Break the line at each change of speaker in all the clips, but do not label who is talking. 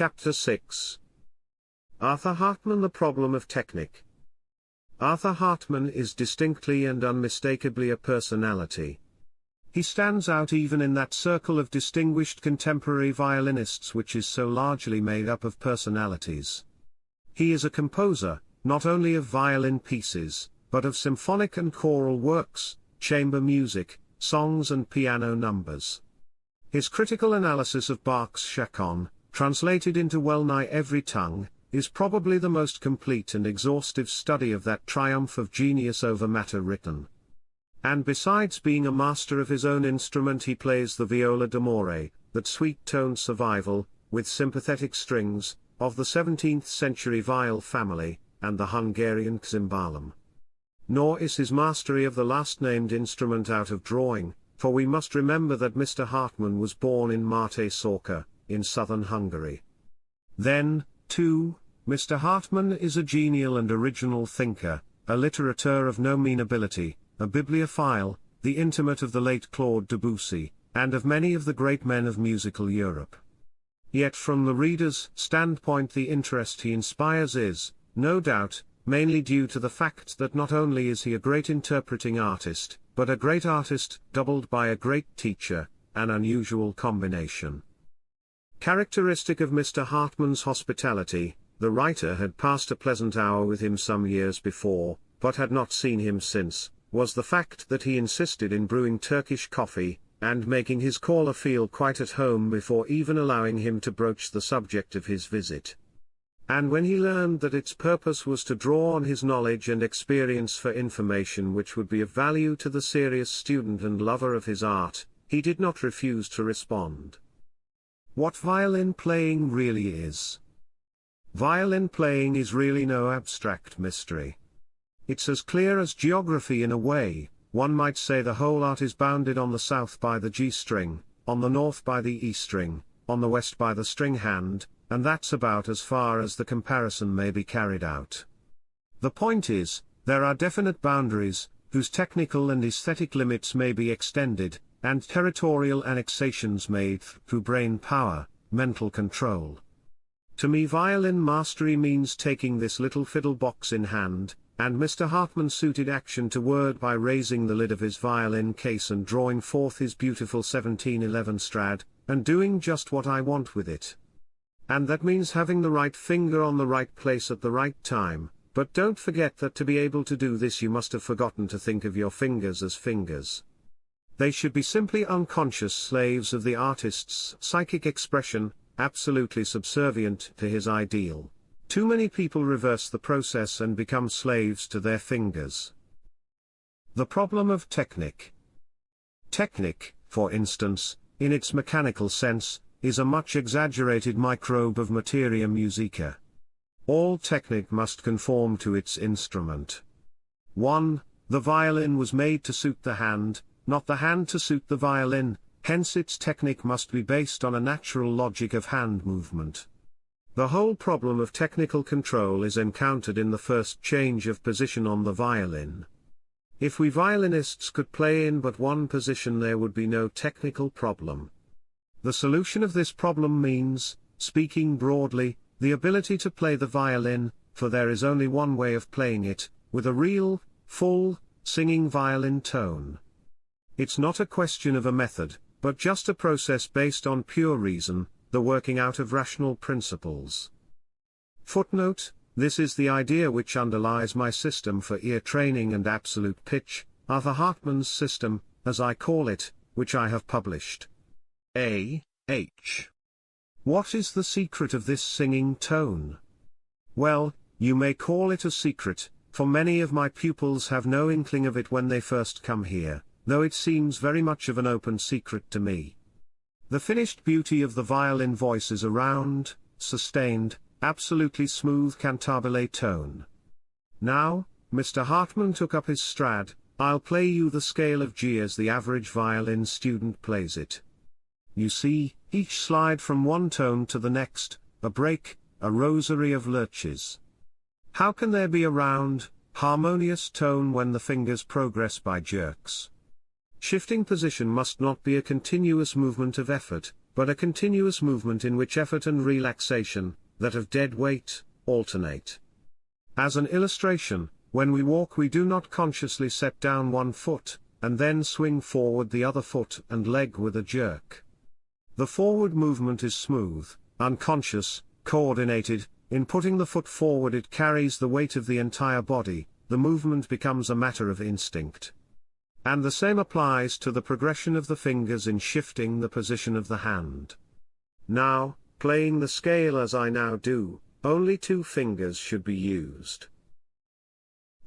Chapter 6. Arthur Hartmann: The Problem of Technique. Arthur Hartmann is distinctly and unmistakably a personality. He stands out even in that circle of distinguished contemporary violinists which is so largely made up of personalities. He is a composer, not only of violin pieces, but of symphonic and choral works, chamber music, songs and piano numbers. His critical analysis of Bach's Chaconne, translated into well-nigh every tongue, is probably the most complete and exhaustive study of that triumph of genius over matter written. And besides being a master of his own instrument, he plays the viola d'amore, that sweet-toned survival, with sympathetic strings, of the 17th-century viol family, and the Hungarian cymbalum. Nor is his mastery of the last-named instrument out of drawing, for we must remember that Mr. Hartmann was born in Martens, in southern Hungary. Then, too, Mr. Hartmann is a genial and original thinker, a litterateur of no mean ability, a bibliophile, the intimate of the late Claude Debussy, and of many of the great men of musical Europe. Yet from the reader's standpoint the interest he inspires is, no doubt, mainly due to the fact that not only is he a great interpreting artist, but a great artist doubled by a great teacher, an unusual combination. Characteristic of Mr. Hartmann's hospitality, the writer had passed a pleasant hour with him some years before, but had not seen him since, was the fact that he insisted in brewing Turkish coffee, and making his caller feel quite at home before even allowing him to broach the subject of his visit. And when he learned that its purpose was to draw on his knowledge and experience for information which would be of value to the serious student and lover of his art, he did not refuse to respond. What violin playing really is. Violin playing is really no abstract mystery. It's as clear as geography in a way. One might say the whole art is bounded on the south by the G string, on the north by the E string, on the west by the string hand, and that's about as far as the comparison may be carried out. The point is, there are definite boundaries, whose technical and aesthetic limits may be extended, and territorial annexations made through brain power, mental control. To me, violin mastery means taking this little fiddle box in hand, and Mr. Hartmann suited action to word by raising the lid of his violin case and drawing forth his beautiful 1711 Strad, and doing just what I want with it. And that means having the right finger on the right place at the right time, but don't forget that to be able to do this you must have forgotten to think of your fingers as fingers. They should be simply unconscious slaves of the artist's psychic expression, absolutely subservient to his ideal. Too many people reverse the process and become slaves to their fingers. The problem of technique. Technique, for instance, in its mechanical sense, is a much exaggerated microbe of materia musica. All technique must conform to its instrument. 1. The violin was made to suit the hand, not the hand to suit the violin, hence its technique must be based on a natural logic of hand movement. The whole problem of technical control is encountered in the first change of position on the violin. If we violinists could play in but one position, there would be no technical problem. The solution of this problem means, speaking broadly, the ability to play the violin, for there is only one way of playing it, with a real, full, singing violin tone. It's not a question of a method, but just a process based on pure reason, the working out of rational principles. Footnote: this is the idea which underlies my system for ear training and absolute pitch, Arthur Hartmann's system, as I call it, which I have published. A.H. What is the secret of this singing tone? Well, you may call it a secret, for many of my pupils have no inkling of it when they first come here, though it seems very much of an open secret to me. The finished beauty of the violin voice is a round, sustained, absolutely smooth cantabile tone. Now, Mr. Hartmann took up his Strad. I'll play you the scale of G as the average violin student plays it. You see, each slide from one tone to the next, a break, a rosary of lurches. How can there be a round, harmonious tone when the fingers progress by jerks? Shifting position must not be a continuous movement of effort, but a continuous movement in which effort and relaxation, that of dead weight, alternate. As an illustration, when we walk we do not consciously set down one foot, and then swing forward the other foot and leg with a jerk. The forward movement is smooth, unconscious, coordinated. In putting the foot forward it carries the weight of the entire body, the movement becomes a matter of instinct. And the same applies to the progression of the fingers in shifting the position of the hand. Now, playing the scale as I now do, only 2 fingers should be used.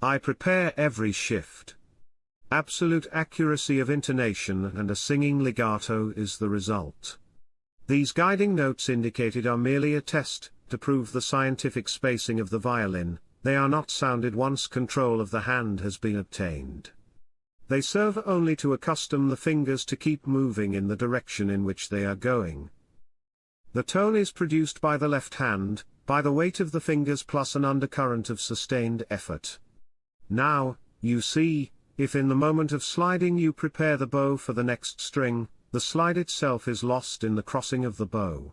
I prepare every shift. Absolute accuracy of intonation and a singing legato is the result. These guiding notes indicated are merely a test, to prove the scientific spacing of the violin. They are not sounded once control of the hand has been obtained. They serve only to accustom the fingers to keep moving in the direction in which they are going. The tone is produced by the left hand, by the weight of the fingers plus an undercurrent of sustained effort. Now, you see, if in the moment of sliding you prepare the bow for the next string, the slide itself is lost in the crossing of the bow.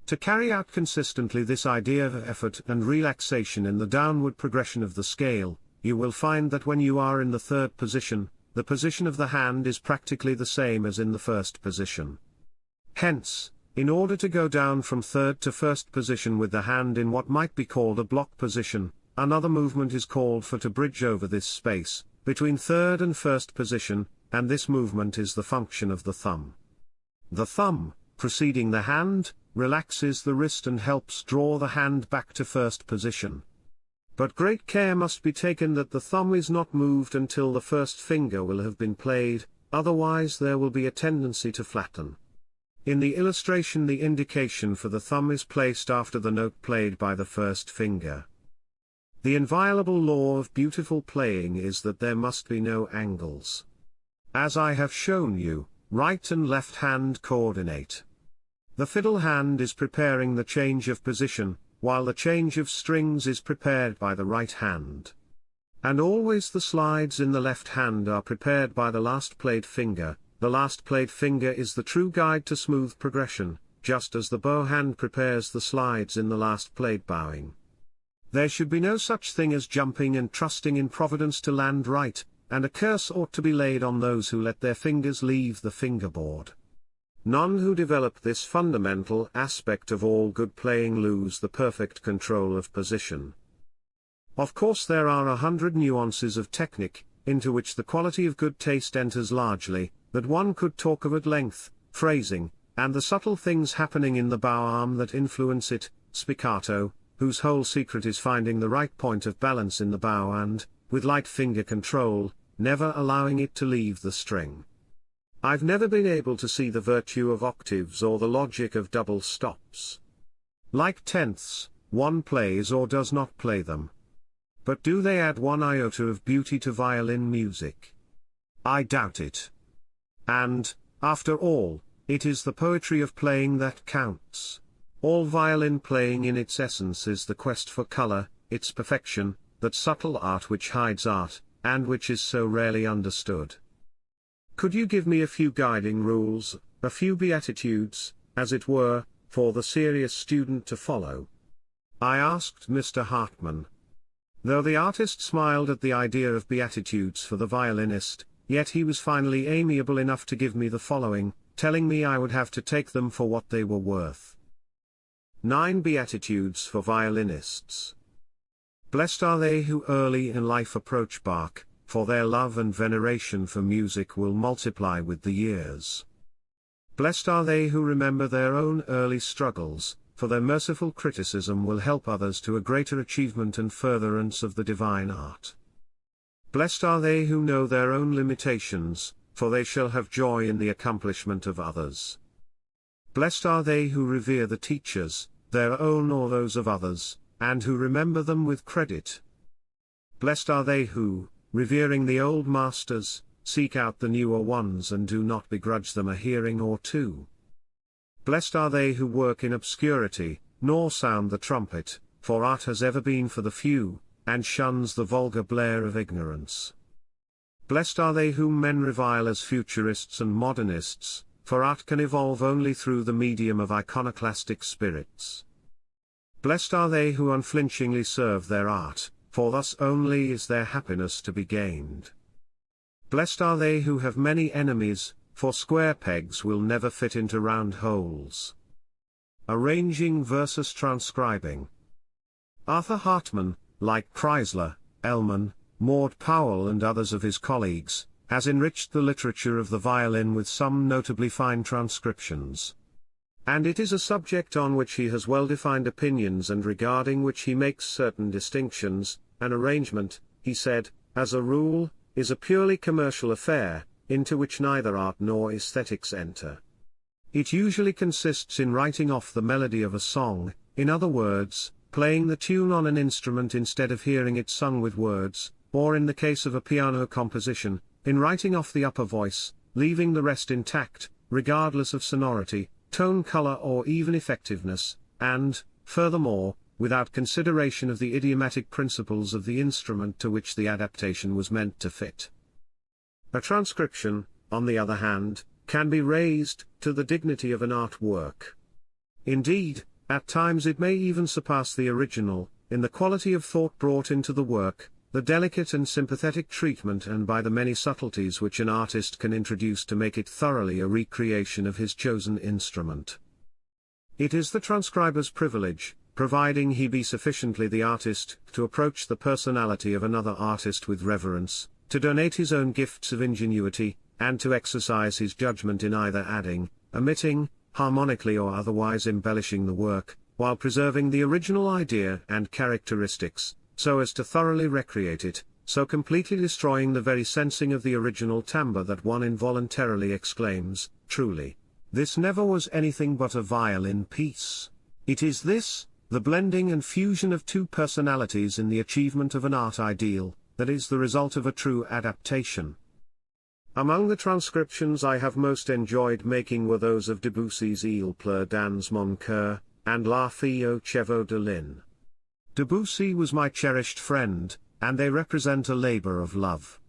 To carry out consistently this idea of effort and relaxation in the downward progression of the scale, you will find that when you are in the 3rd position, the position of the hand is practically the same as in the 1st position. Hence, in order to go down from 3rd to 1st position with the hand in what might be called a block position, another movement is called for to bridge over this space, between 3rd and 1st position, and this movement is the function of the thumb. The thumb, preceding the hand, relaxes the wrist and helps draw the hand back to 1st position. But great care must be taken that the thumb is not moved until the 1st finger will have been played, otherwise there will be a tendency to flatten. In the illustration the indication for the thumb is placed after the note played by the 1st finger. The inviolable law of beautiful playing is that there must be no angles. As I have shown you, right and left hand coordinate. The fiddle hand is preparing the change of position, while the change of strings is prepared by the right hand. And always the slides in the left hand are prepared by the last played finger. The last played finger is the true guide to smooth progression, just as the bow hand prepares the slides in the last played bowing. There should be no such thing as jumping and trusting in Providence to land right, and a curse ought to be laid on those who let their fingers leave the fingerboard. None who develop this fundamental aspect of all good playing lose the perfect control of position. Of course there are 100 nuances of technique, into which the quality of good taste enters largely, that one could talk of at length, phrasing, and the subtle things happening in the bow arm that influence it, spiccato, whose whole secret is finding the right point of balance in the bow and, with light finger control, never allowing it to leave the string. I've never been able to see the virtue of octaves or the logic of double stops. Like tenths, one plays or does not play them. But do they add one iota of beauty to violin music? I doubt it. And, after all, it is the poetry of playing that counts. All violin playing in its essence is the quest for color, its perfection, that subtle art which hides art, and which is so rarely understood. Could you give me a few guiding rules, a few beatitudes, as it were, for the serious student to follow? I asked Mr. Hartmann. Though the artist smiled at the idea of beatitudes for the violinist, yet he was finally amiable enough to give me the following, telling me I would have to take them for what they were worth. 9 Beatitudes for Violinists. Blessed are they who early in life approach Bach, for their love and veneration for music will multiply with the years. Blessed are they who remember their own early struggles, for their merciful criticism will help others to a greater achievement and furtherance of the divine art. Blessed are they who know their own limitations, for they shall have joy in the accomplishment of others. Blessed are they who revere the teachers, their own or those of others, and who remember them with credit. Blessed are they who, revering the old masters, seek out the newer ones and do not begrudge them a hearing or two. Blessed are they who work in obscurity, nor sound the trumpet, for art has ever been for the few, and shuns the vulgar blare of ignorance. Blessed are they whom men revile as futurists and modernists, for art can evolve only through the medium of iconoclastic spirits. Blessed are they who unflinchingly serve their art, for thus only is their happiness to be gained. Blessed are they who have many enemies, for square pegs will never fit into round holes. Arranging versus transcribing. Arthur Hartman, like Kreisler, Ellman, Maud Powell and others of his colleagues, has enriched the literature of the violin with some notably fine transcriptions. And it is a subject on which he has well-defined opinions and regarding which he makes certain distinctions. An arrangement, he said, as a rule, is a purely commercial affair, into which neither art nor aesthetics enter. It usually consists in writing off the melody of a song, in other words, playing the tune on an instrument instead of hearing it sung with words, or in the case of a piano composition, in writing off the upper voice, leaving the rest intact, regardless of sonority, tone color or even effectiveness, and, furthermore, without consideration of the idiomatic principles of the instrument to which the adaptation was meant to fit. A transcription, on the other hand, can be raised to the dignity of an artwork. Indeed, at times it may even surpass the original, in the quality of thought brought into the work, the delicate and sympathetic treatment and by the many subtleties which an artist can introduce to make it thoroughly a recreation of his chosen instrument. It is the transcriber's privilege, providing he be sufficiently the artist, to approach the personality of another artist with reverence, to donate his own gifts of ingenuity, and to exercise his judgment in either adding, omitting, harmonically or otherwise embellishing the work, while preserving the original idea and characteristics, so as to thoroughly recreate it, so completely destroying the very sensing of the original timbre that one involuntarily exclaims, truly, this never was anything but a violin piece. It is this, the blending and fusion of two personalities in the achievement of an art ideal, that is the result of a true adaptation. Among the transcriptions I have most enjoyed making were those of Debussy's Il pleut dans mon cœur, and La fille aux cheveux de lin. Debussy was my cherished friend, and they represent a labor of love.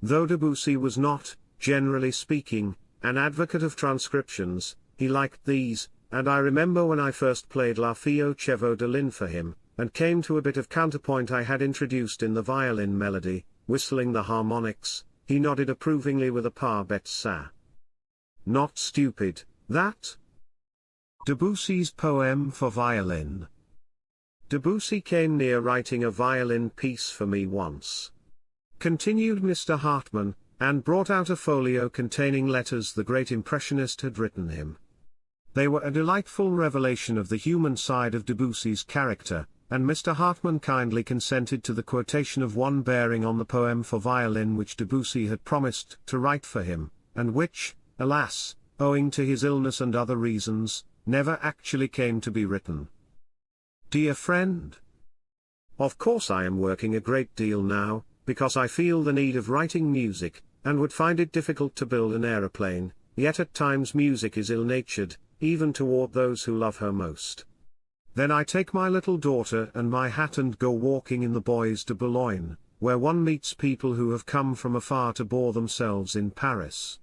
Though Debussy was not, generally speaking, an advocate of transcriptions, he liked these, and I remember when I first played La fille aux cheveux de lin for him, and came to a bit of counterpoint I had introduced in the violin melody, whistling the harmonics, he nodded approvingly with a pas bête ça. Not stupid, that? Debussy's poem for violin. Debussy came near writing a violin piece for me once. Continued Mr. Hartman, and brought out a folio containing letters the great impressionist had written him. They were a delightful revelation of the human side of Debussy's character, and Mr. Hartman kindly consented to the quotation of one bearing on the poem for violin which Debussy had promised to write for him, and which, alas, owing to his illness and other reasons, never actually came to be written. Dear friend, of course I am working a great deal now, because I feel the need of writing music, and would find it difficult to build an aeroplane, yet at times music is ill-natured, even toward those who love her most. Then I take my little daughter and my hat and go walking in the Bois de Boulogne, where one meets people who have come from afar to bore themselves in Paris.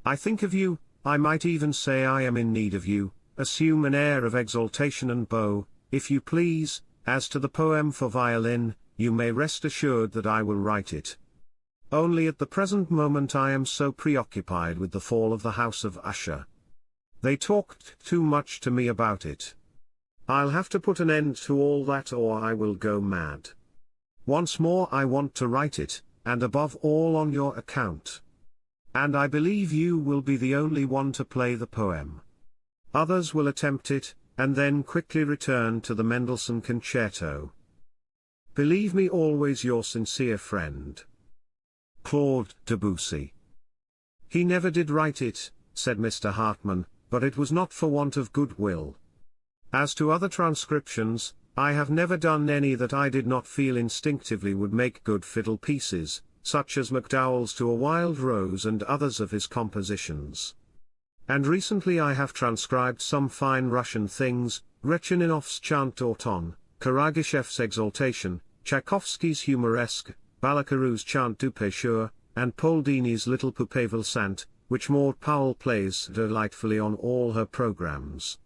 I think of you, I might even say I am in need of you, assume an air of exaltation and bow, if you please. As to the poem for violin, you may rest assured that I will write it. Only at the present moment I am so preoccupied with the fall of the House of Usher. They talked too much to me about it. I'll have to put an end to all that or I will go mad. Once more I want to write it, and above all on your account. And I believe you will be the only one to play the poem. Others will attempt it, and then quickly return to the Mendelssohn Concerto. Believe me always your sincere friend, Claude Debussy. He never did write it, said Mr. Hartman, but it was not for want of goodwill. As to other transcriptions, I have never done any that I did not feel instinctively would make good fiddle pieces, such as MacDowell's To a Wild Rose and others of his compositions. And recently I have transcribed some fine Russian things, Rachmaninoff's Chant d'automne, Karagachev's Exaltation, Tchaikovsky's Humoresque, Balakirou's Chant du Pêcheur, and Paul Dini's Little Poupée Valsante, which Maud Powell plays delightfully on all her programs.